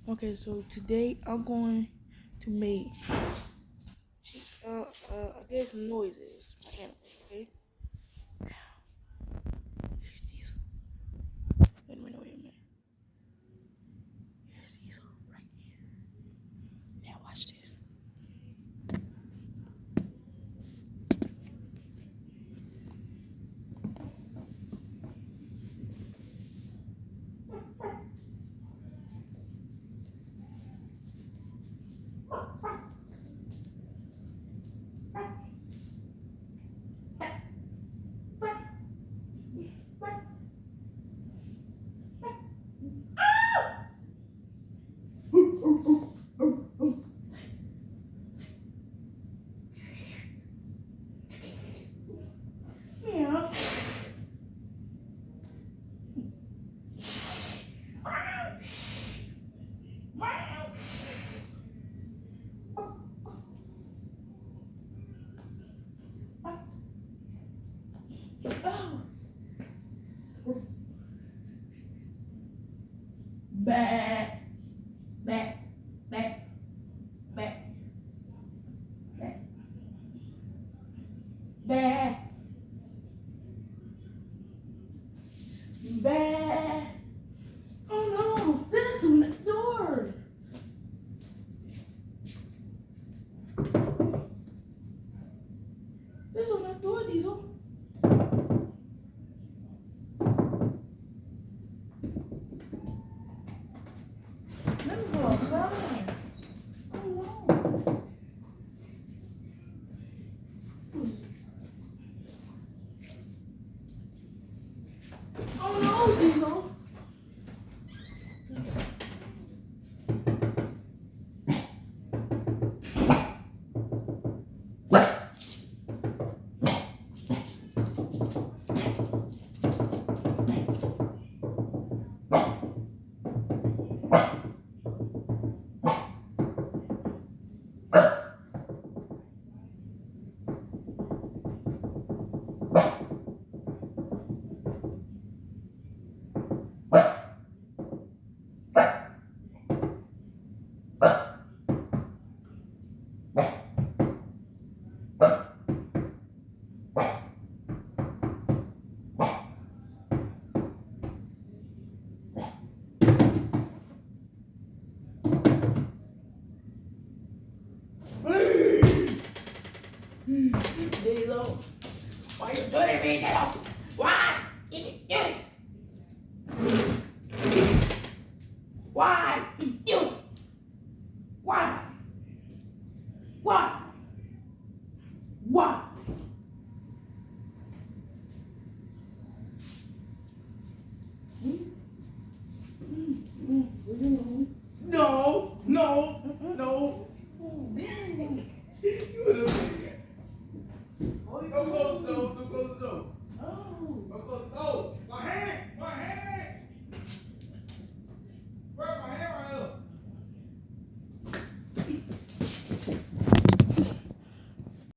Okay, so today I'm going to make I guess some noises. My animals, okay? Here's Diesel. Wait a minute, wait a minute. Here's Diesel right here. Now watch this. Yeah. Oh. Bah. Bah. Bah. Bah. Bah. Bah. Bah. Oh no, this on the door. This on that door, Diesel. Let me go outside. Oh no. Oh no, Diesel. Diesel. Why you doing me, Diesel? Why? You do it. Why? You. Why? Why? Why? No, no, no. You would have. Don't close the door. Don't close the door.